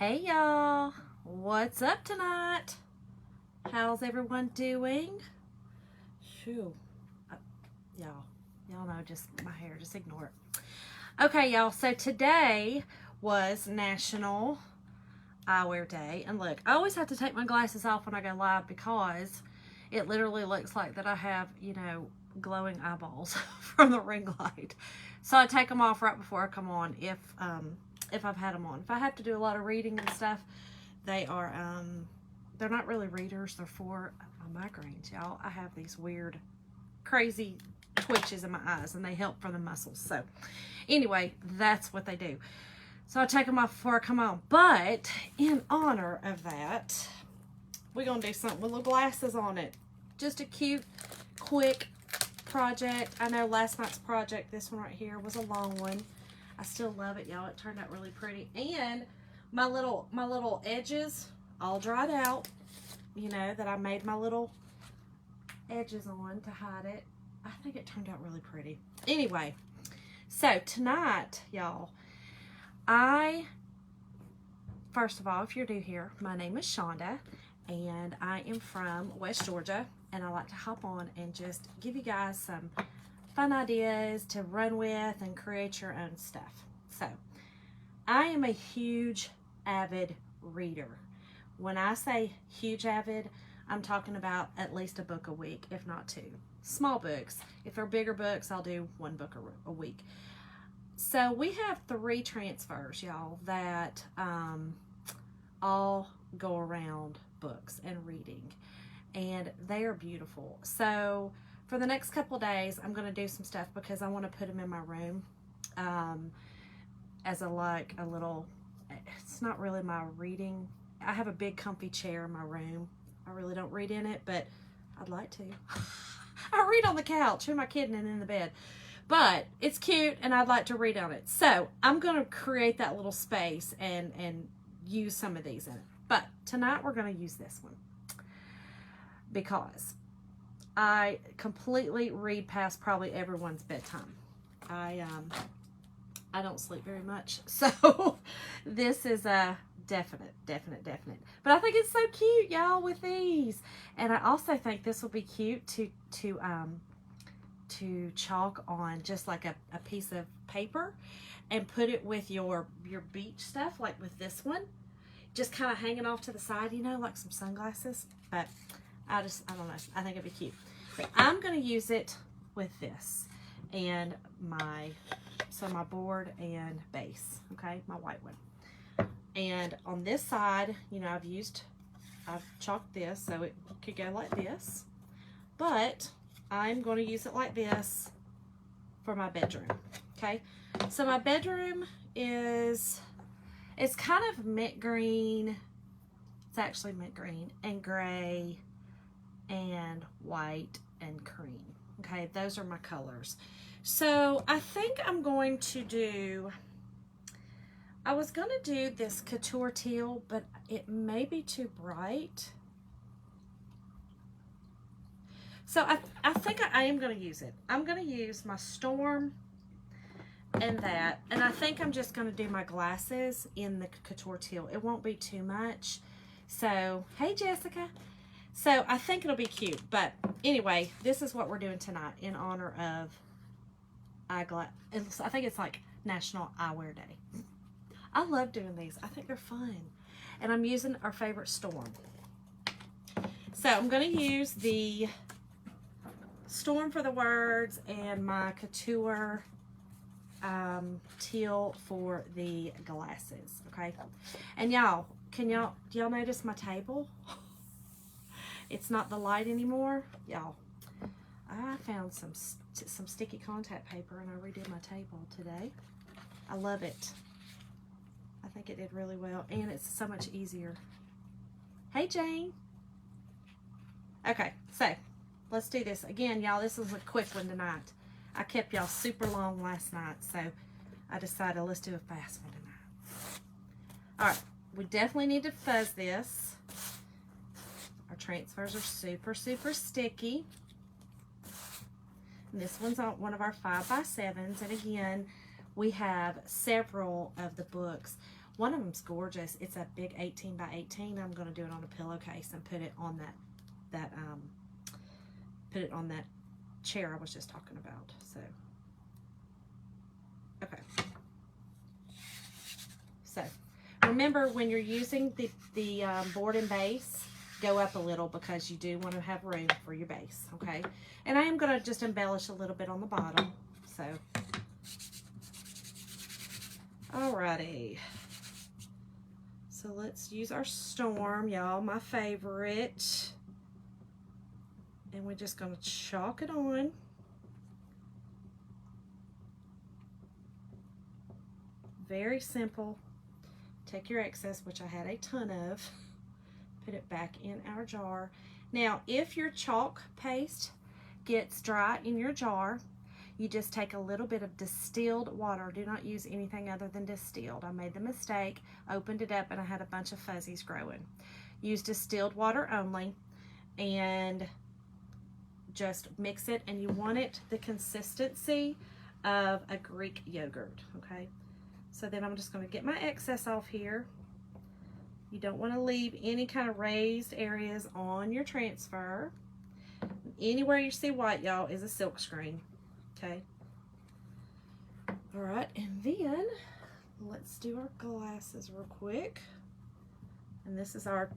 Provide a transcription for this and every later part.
Hey y'all, what's up tonight? How's everyone doing? Shoo, uh, y'all know, just my hair, just ignore it. Okay, y'all, so today was National Eyewear Day, and look, I always have to take my glasses off when I go live because it literally looks like that I have, glowing eyeballs from the ring light. So I take them off right before I come on if I've had them on. If I have to do a lot of reading and stuff, they are, they're not really readers. They're for my migraines, y'all. I have these weird, crazy twitches in my eyes, and they help for the muscles. So anyway, that's what they do. So I take them off before I come on. But in honor of that, we're going to do something with little glasses on it. Just a cute, quick project. I know last night's project, this one right here, was a long one. I still love it, y'all. It turned out really pretty. And my little edges all dried out, that I made my little edges on to hide it. I think it turned out really pretty. Anyway, so tonight, y'all, first of all, if you're new here, my name is Shonda, and I am from West Georgia, and I like to hop on and just give you guys some fun ideas to run with and create your own stuff. So, I am a huge avid reader. When I say huge avid, I'm talking about at least a book a week, if not two. Small books. If they're bigger books, I'll do one book a week. So we have 3 transfers, y'all, that all go around books and reading, and they are beautiful. So for the next couple days, I'm going to do some stuff because I want to put them in my room as a little, it's not really my reading. I have a big comfy chair in my room. I really don't read in it, but I'd like to. I read on the couch. Who am I kidding? And in the bed. But it's cute, and I'd like to read on it. So I'm going to create that little space and use some of these in it. But tonight we're going to use this one because I completely read past probably everyone's bedtime. I don't sleep very much, so this is a definite. But I think it's so cute, y'all, with these. And I also think this will be cute to chalk on just like a piece of paper and put it with your beach stuff, like with this one, just kind of hanging off to the side, like some sunglasses. But I don't know, I think it'd be cute. But I'm going to use it with this and my board and base, okay, my white one. And on this side, I've chalked this so it could go like this, but I'm going to use it like this for my bedroom, okay? So my bedroom it's kind of mint green. It's actually mint green and gray and white and cream, okay? Those are my colors. So I think I'm going to do, I was going to do this couture teal, but it may be too bright. So I think I am going to use it. I'm going to use my Storm and that. And I think I'm just going to do my glasses in the couture teal. It won't be too much. So, hey Jessica. So I think it'll be cute. But anyway, this is what we're doing tonight in honor of I think it's like National Eyewear Day. I love doing these. I think they're fun. And I'm using our favorite Storm. So I'm going to use the Storm for the words and my couture teal for the glasses, okay? And y'all, do y'all notice my table? It's not the light anymore. Y'all, I found some sticky contact paper and I redid my table today. I love it. I think it did really well, and it's so much easier. Hey Jane. Okay, so let's do this. Again, y'all, this is a quick one tonight. I kept y'all super long last night, so I decided let's do a fast one tonight. All right, we definitely need to fuzz this. Our transfers are super sticky. And this one's on one of our 5x7s, and again, we have several of the books. One of them's gorgeous. It's a big 18 by 18. I'm going to do it on a pillowcase and put it on that chair I was just talking about. So, okay. So, remember when you're using the board and base, go up a little because you do want to have room for your base, okay? And I am going to just embellish a little bit on the bottom. So, alrighty. So let's use our storm, y'all, my favorite. And we're just going to chalk it on. Very simple. Take your excess, which I had a ton of, put it back in our jar. Now, if your chalk paste gets dry in your jar, you just take a little bit of distilled water. Do not use anything other than distilled. I made the mistake, opened it up, and I had a bunch of fuzzies growing. Use distilled water only, and just mix it, and you want it the consistency of a Greek yogurt, okay? So then I'm just going to get my excess off here. You don't want to leave any kind of raised areas on your transfer. Anywhere you see white, y'all, is a silk screen, okay? All right, and then let's do our glasses real quick. And this is our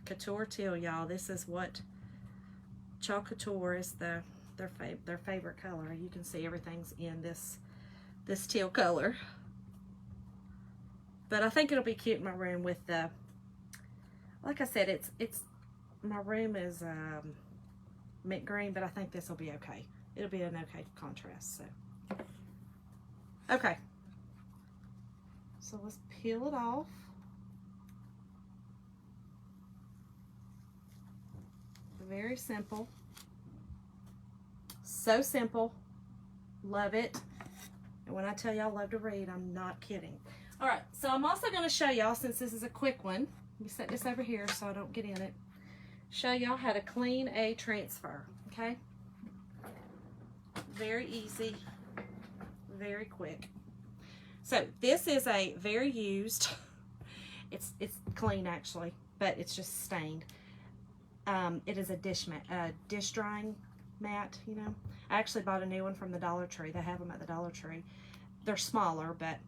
Couture teal, y'all. This is what Chalk Couture is their favorite color. You can see everything's in this teal color. But I think it'll be cute in my room with the, like I said, it's my room is mint green, but I think this will be okay. It'll be an okay contrast. So, okay. So let's peel it off. Very simple. So simple. Love it. And when I tell y'all love to read, I'm not kidding. All right, so I'm also going to show y'all, since this is a quick one, let me set this over here so I don't get in it, show y'all how to clean a transfer, okay? Very easy, very quick. So this is a very used, it's clean actually, but it's just stained. It is a dish drying mat, you know. I actually bought a new one from the Dollar Tree. They have them at the Dollar Tree. They're smaller, but,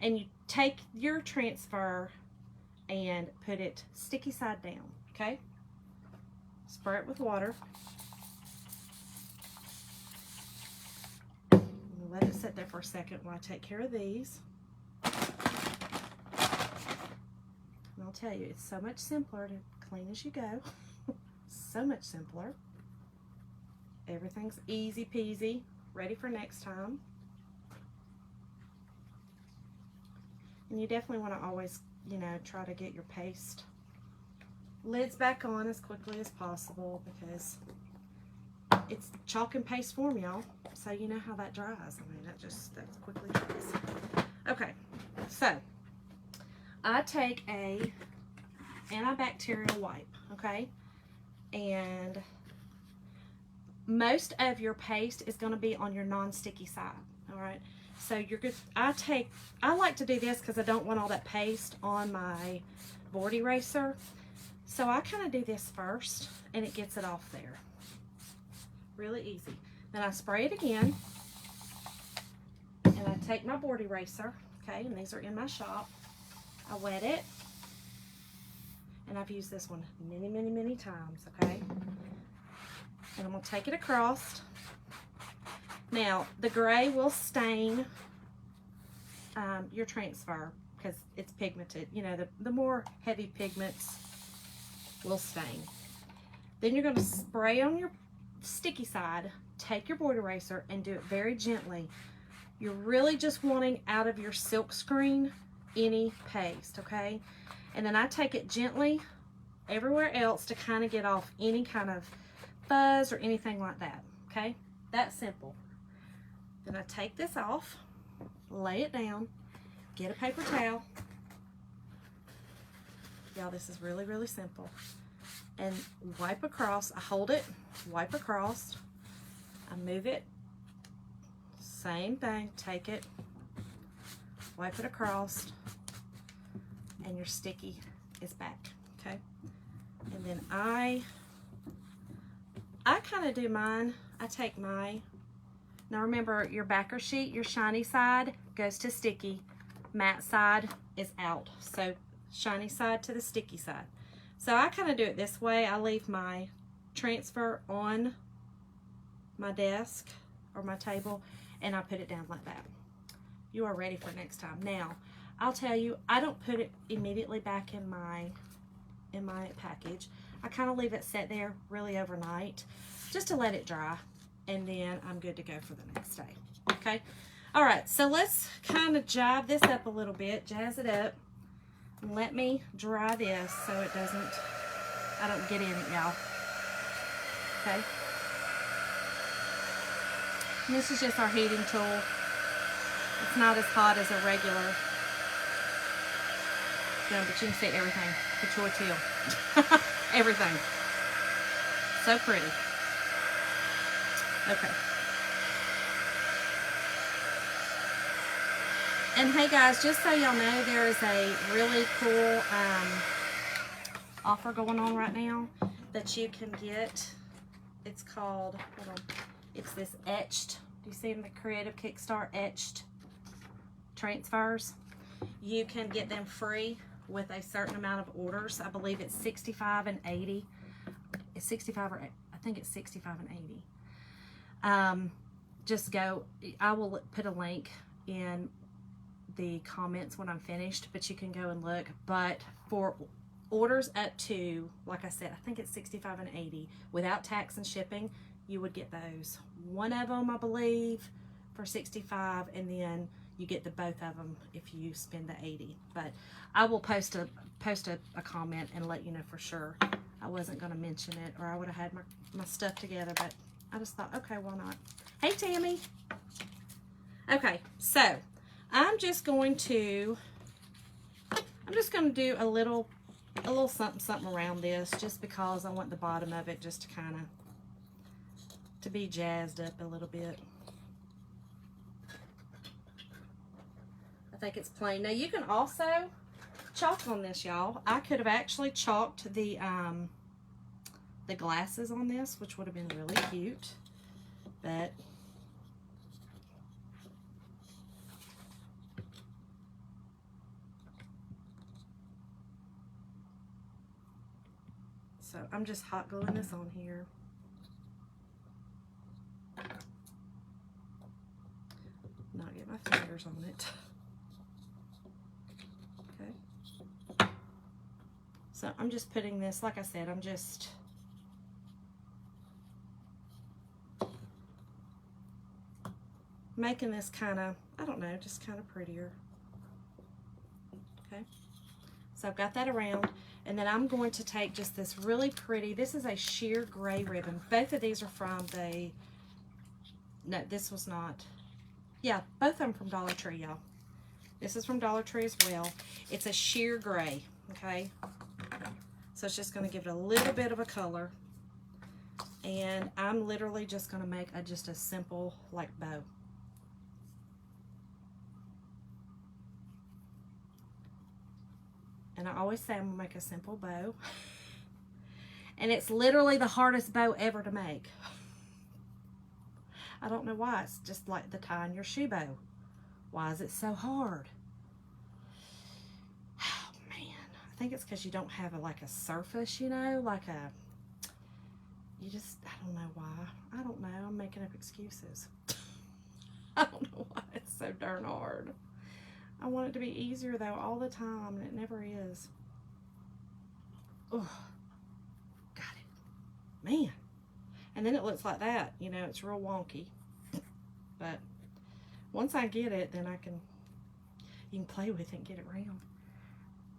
and you take your transfer and put it sticky side down, okay? Spray it with water. Let it sit there for a second while I take care of these. And I'll tell you, it's so much simpler to clean as you go. So much simpler. Everything's easy peasy, ready for next time. And you definitely want to always, you know, try to get your paste lids back on as quickly as possible, because it's chalk and paste form, y'all. So you know how that dries. I mean, that quickly dries. Okay, so I take a antibacterial wipe, okay? And most of your paste is going to be on your non-sticky side, all right? So you're good. I like to do this because I don't want all that paste on my board eraser. So I kind of do this first, and it gets it off there. Really easy. Then I spray it again, and I take my board eraser, okay, and these are in my shop. I wet it, and I've used this one many, many, many times, okay? And I'm going to take it across. Now, the gray will stain your transfer because it's pigmented. You know, the more heavy pigments will stain. Then you're going to spray on your sticky side, take your board eraser, and do it very gently. You're really just wanting out of your silk screen any paste, okay? And then I take it gently everywhere else to kind of get off any kind of fuzz or anything like that, okay? That's simple. Then I take this off, lay it down, get a paper towel. Y'all, this is really, really simple. And wipe across. I hold it, wipe across. I move it. Same thing. Take it, wipe it across. and your sticky is back, okay? And then I kind of do mine. I take my, now remember your backer sheet, your shiny side goes to sticky, matte side is out. So shiny side to the sticky side. So I kind of do it this way. I leave my transfer on my desk or my table and I put it down like that. You are ready for next time. Now, I'll tell you, I don't put it immediately back in my package. I kind of leave it set there really overnight just to let it dry, and then I'm good to go for the next day. Okay? All right, so let's kind of jive this up a little bit, jazz it up, and let me dry this so it doesn't, I don't get in it, y'all. Okay? And this is just our heating tool. It's not as hot as a regular gun, but you can see everything. The Choi Teal. Everything. So pretty. Okay. And hey guys, just so y'all know, there is a really cool offer going on right now that you can get. It's called, hold on, it's this etched. Do you see in the Creative Kickstart etched transfers? You can get them free with a certain amount of orders. I believe it's 65 and 80. It's 65 or I think it's 65 and 80. Just go, I will put a link in the comments when I'm finished, but you can go and look. But for orders up to, like I said, I think it's 65 and 80 without tax and shipping, you would get those. One of them, I believe, for 65, and then you get the both of them if you spend the 80. But I will post a comment and let you know for sure. I wasn't going to mention it, or I would have had my stuff together, but I just thought, okay, why not? Hey, Tammy. Okay, so I'm just going to do a little something around this, just because I want the bottom of it just to kind of to be jazzed up a little bit. I think it's plain. Now you can also chalk on this, y'all. I could have actually chalked the glasses on this, which would have been really cute, but so I'm just hot gluing this on here. Not get my fingers on it. Okay. So I'm just putting this, like I said, I'm just making this kind of, I don't know, just kind of prettier. Okay. So I've got that around, and then I'm going to take just this really pretty, this is a sheer gray ribbon. Both of these are from the, no, this was not, yeah, both of them from Dollar Tree, y'all. This is from Dollar Tree as well. It's a sheer gray, okay? So it's just going to give it a little bit of a color. And I'm literally just going to make just a simple, like, bow. And I always say I'm going to make a simple bow. And it's literally the hardest bow ever to make. I don't know why. It's just like the tying your shoe bow. Why is it so hard? Oh, man. I think it's because you don't have like a surface, you know, like a, you just, I don't know why. I don't know. I'm making up excuses. I don't know why it's so darn hard. I want it to be easier though all the time, and it never is. Oh, got it. Man. And then it looks like that, you know, it's real wonky. But once I get it, then you can play with it and get it round.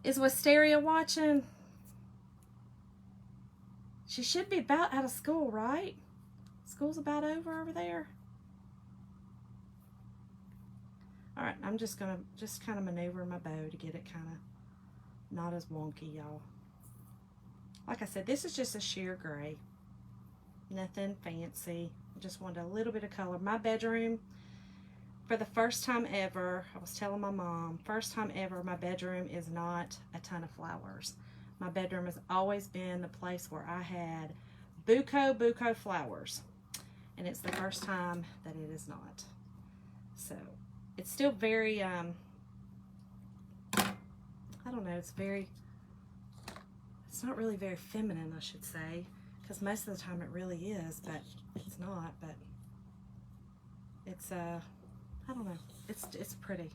Is Wisteria watching? She should be about out of school, right? School's about over there. All right, I'm just gonna kind of maneuver my bow to get it kind of not as wonky, y'all. Like I said, this is just a sheer gray. Nothing fancy. I just wanted a little bit of color. My bedroom, for the first time ever, I was telling my mom, first time ever, my bedroom is not a ton of flowers. My bedroom has always been the place where I had buco flowers. And it's the first time that it is not. So, it's still very, I don't know, it's not really very feminine, I should say. Because most of the time it really is, but it's not. But it's, I don't know, it's pretty.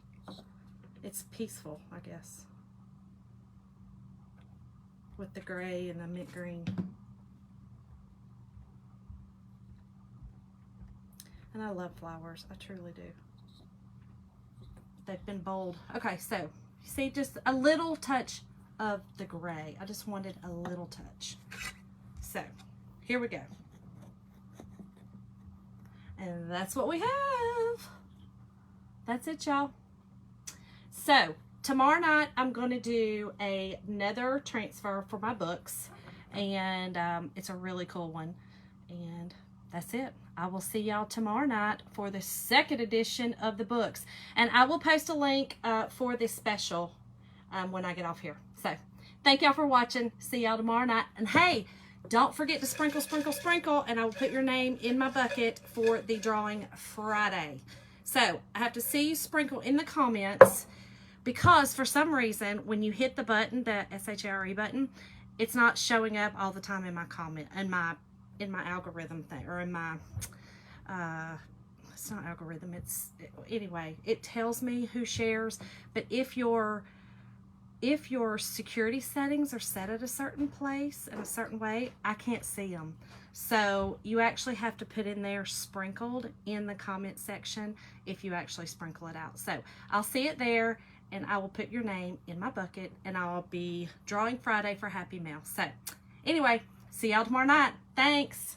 It's peaceful, I guess. With the gray and the mint green. And I love flowers. I truly do. They've been bold. Okay, so you see just a little touch of the gray. I just wanted a little touch. So here we go. And that's what we have. That's it, y'all. So tomorrow night I'm going to do another transfer for my books. And it's a really cool one. And that's it. I will see y'all tomorrow night for the second edition of the books. And I will post a link for this special when I get off here. So, thank y'all for watching. See y'all tomorrow night. And hey, don't forget to sprinkle, sprinkle, sprinkle. And I will put your name in my bucket for the drawing Friday. So, I have to see you sprinkle in the comments. Because for some reason, when you hit the button, the SHARE button, it's not showing up all the time in my comment, in my algorithm thing, or in my, it's not algorithm, anyway, it tells me who shares, but if your security settings are set at a certain place, in a certain way, I can't see them. So you actually have to put in there sprinkled in the comment section if you actually sprinkle it out. So I'll see it there, and I will put your name in my bucket, and I'll be drawing Friday for Happy Mail. So anyway, see y'all tomorrow night. Thanks.